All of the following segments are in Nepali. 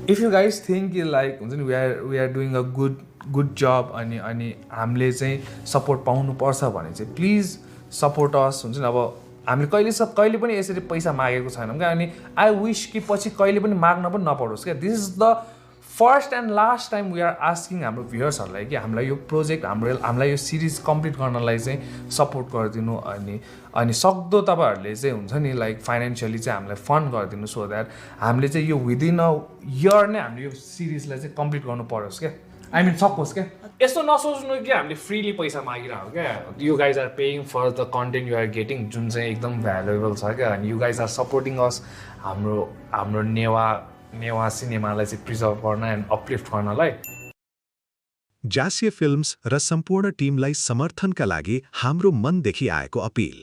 If you guys think like हुन्छ नि we are doing a good job अनि हामीले चाहिँ सपोर्ट पाउनुपर्छ भने चाहिँ प्लिज सपोर्ट अस हुन्छ नि। अब हामीले कहिले पनि यसरी पैसा मागेको छैनौँ क्या। अनि आई विस कि पछि कहिले पनि माग्न पनि नपरोस् क्या। This is the first and last time we are asking हाम्रो भ्युअर्सहरूलाई कि हामीलाई यो प्रोजेक्ट हामीलाई यो सिरिज कम्प्लिट गर्नलाई चाहिँ सपोर्ट गरिदिनु। अनि सक्दो तपाईँहरूले चाहिँ हुन्छ नि लाइक फाइनेन्सियली चाहिँ हामीलाई फन्ड गरिदिनु सो द्याट हामीले चाहिँ यो विदिन अ इयर नै हामीले यो सिरिजलाई चाहिँ कम्प्लिट गर्नु परोस् क्या। आई मिन सपोज क्या। यस्तो नसोच्नु कि हामीले फ्रीली पैसा मागिरहेको क्या। You guys are paying for the content you are getting जुन चाहिँ एकदम भ्यालुएबल छ क्या। अनि you guys are supporting us हाम्रो नेवा सिनेमालाई चाहिँ प्रिजर्भ गर्न एन्ड अपलिफ्ट गर्नलाई। जासिया फिल्म्स र सम्पूर्ण टिमलाई समर्थनका लागि हाम्रो मनदेखि आएको अपिल।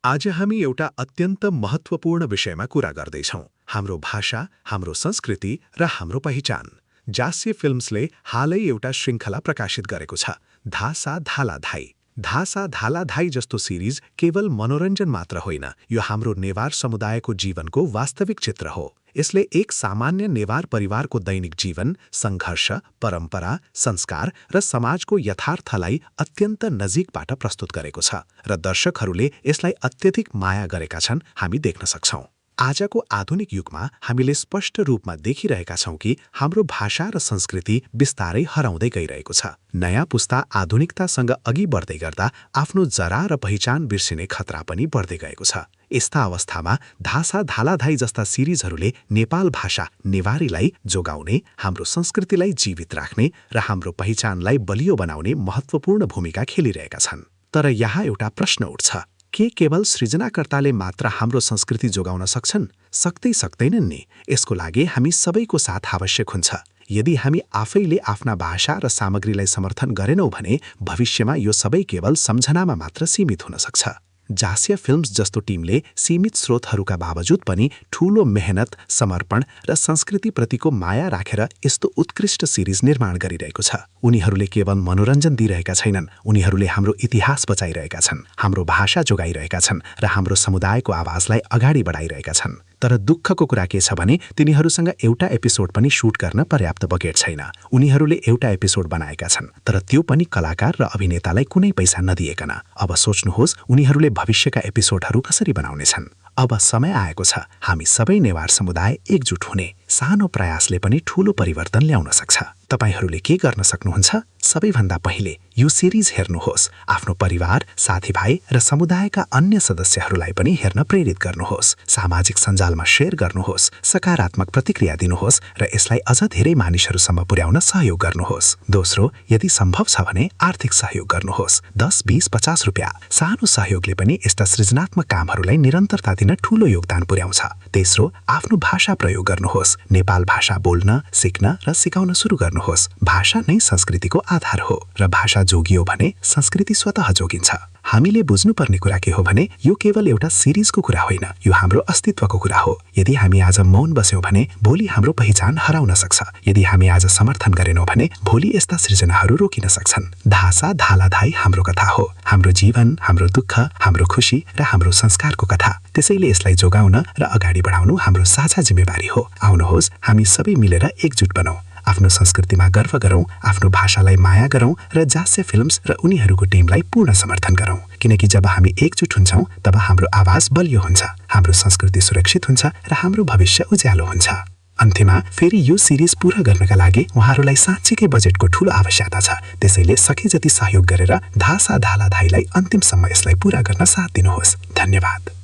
आज हामी एउटा अत्यन्त महत्त्वपूर्ण विषयमा कुरा गर्दैछौँ, हाम्रो भाषा, हाम्रो संस्कृति र हाम्रो पहिचान। जासिया फिल्म्सले हालै एउटा श्रृङ्खला प्रकाशित गरेको छ, धासा धाला धाई। धासा धाला धाई जस्तो सिरिज केवल मनोरञ्जन मात्र होइन, यो हाम्रो नेवार समुदायको जीवनको वास्तविक चित्र हो। यसले एक सामान्य नेवार परिवारको दैनिक जीवन, सङ्घर्ष, परम्परा, संस्कार र समाजको यथार्थलाई अत्यन्त नजिकबाट प्रस्तुत गरेको छ र दर्शकहरूले यसलाई अत्यधिक माया गरेका छन्, हामी देख्न सक्छौँ। आजको आधुनिक युगमा हामीले स्पष्ट रूपमा देखिरहेका छौँ कि हाम्रो भाषा र संस्कृति बिस्तारै हराउँदै गइरहेको छ। नयाँ पुस्ता आधुनिकतासँग अघि बढ्दै गर्दा आफ्नो जरा र पहिचान बिर्सिने खतरा पनि बढ्दै गएको छ। यस्ता अवस्थामा धासा धालाधाई जस्ता सिरिजहरूले नेपाल भाषा नेवारीलाई जोगाउने, हाम्रो संस्कृतिलाई जीवित राख्ने र हाम्रो पहिचानलाई बलियो बनाउने महत्त्वपूर्ण भूमिका खेलिरहेका छन्। तर यहाँ एउटा प्रश्न उठ्छ, के केवल सृजनाकर्ताले मात्र हाम्रो संस्कृति जोगाउन सक्छन्? सक्दैनन् नि। यसको लागि हामी सबैको साथ आवश्यक हुन्छ। यदि हामी आफैले आफ्ना भाषा र सामग्रीलाई समर्थन गरेनौँ भने भविष्यमा यो सबै केवल सम्झनामा मात्र सीमित हुन सक्छ। जासिया फिल्म्स जस्तो टिमले सीमित स्रोतहरूका बावजुद पनि ठूलो मेहनत, समर्पण र संस्कृतिप्रतिको माया राखेर यस्तो उत्कृष्ट सिरिज निर्माण गरिरहेको छ। उनीहरूले केवल मनोरञ्जन दिइरहेका छैनन्, उनीहरूले हाम्रो इतिहास बचाइरहेका छन्, हाम्रो भाषा जोगाइरहेका छन् र हाम्रो समुदायको आवाजलाई अगाडि बढाइरहेका छन्। तर दुःखको कुरा के छ भने तिनीहरूसँग एउटा एपिसोड पनि सुट गर्न पर्याप्त बजेट छैन। उनीहरूले एउटा एपिसोड बनाएका छन्, तर त्यो पनि कलाकार र अभिनेतालाई कुनै पैसा नदिएकन। अब सोच्नुहोस् उनीहरूले भविष्यका एपिसोडहरू कसरी बनाउनेछन्। अब समय आएको छ हामी सबै नेवार समुदाय एकजुट हुने। सानो प्रयासले पनि ठूलो परिवर्तन ल्याउन सक्छ। तपाईहरूले के गर्न सक्नुहुन्छ? सबैभन्दा पहिले यो सिरिज हेर्नुहोस्, आफ्नो परिवार, साथीभाइ र समुदायका अन्य सदस्यहरूलाई पनि हेर्न प्रेरित गर्नुहोस्। सामाजिक सञ्जालमा शेयर गर्नुहोस्, सकारात्मक प्रतिक्रिया दिनुहोस् र यसलाई अझ धेरै मानिसहरूसम्म पुर्याउन सहयोग गर्नुहोस्। दोस्रो, यदि सम्भव छ भने आर्थिक सहयोग गर्नुहोस्। 10, 20, 50 रुपियाँ सानो सहयोगले पनि यस्ता सृजनात्मक कामहरूलाई निरन्तरता दिन ठूलो योगदान पुर्याउँछ। तेस्रो, आफ्नो भाषा प्रयोग गर्नुहोस्। नेपाल भाषा बोल्न, सिक्न र सिकाउन सुरु गर्नुहोस्। भाषा नै संस्कृतिको आधार हो र भाषा जोगियो भने संस्कृति स्वतः जोगिन्छ। हामीले बुझ्नुपर्ने कुरा के हो भने यो केवल एउटा सिरिजको कुरा होइन, यो हाम्रो अस्तित्वको कुरा हो। यदि हामी आज मौन बस्यौँ भने भोलि हाम्रो पहिचान हराउन सक्छ। यदि हामी आज समर्थन गरेनौँ भने भोलि यस्ता सृजनाहरू रोकिन सक्छन्। धासा धालाधाई हाम्रो कथा हो, हाम्रो जीवन, हाम्रो दुःख, हाम्रो खुशी र हाम्रो संस्कारको कथा। त्यसैले यसलाई जोगाउन र अगाडि बढाउनु हाम्रो साझा जिम्मेवारी हो। आउनुहोस् हामी सबै मिलेर एकजुट बनौँ, आफ्नो संस्कृतिमा गर्व गरौँ, आफ्नो भाषालाई माया गरौँ र जासिया फिल्म्स र उनीहरूको टिमलाई पूर्ण समर्थन गरौँ। किनकि जब हामी एकजुट हुन्छौँ तब हाम्रो आवाज बलियो हुन्छ, हाम्रो संस्कृति सुरक्षित हुन्छ र हाम्रो भविष्य उज्यालो हुन्छ। अन्त्यमा फेरि यो सिरिज पूरा गर्नका लागि उहाँहरूलाई साँच्चीकै बजेटको ठूलो आवश्यकता छ। त्यसैले सके जति सहयोग गरेर धासा धालाधाईलाई अन्तिमसम्म यसलाई पूरा गर्न साथ दिनुहोस्। धन्यवाद।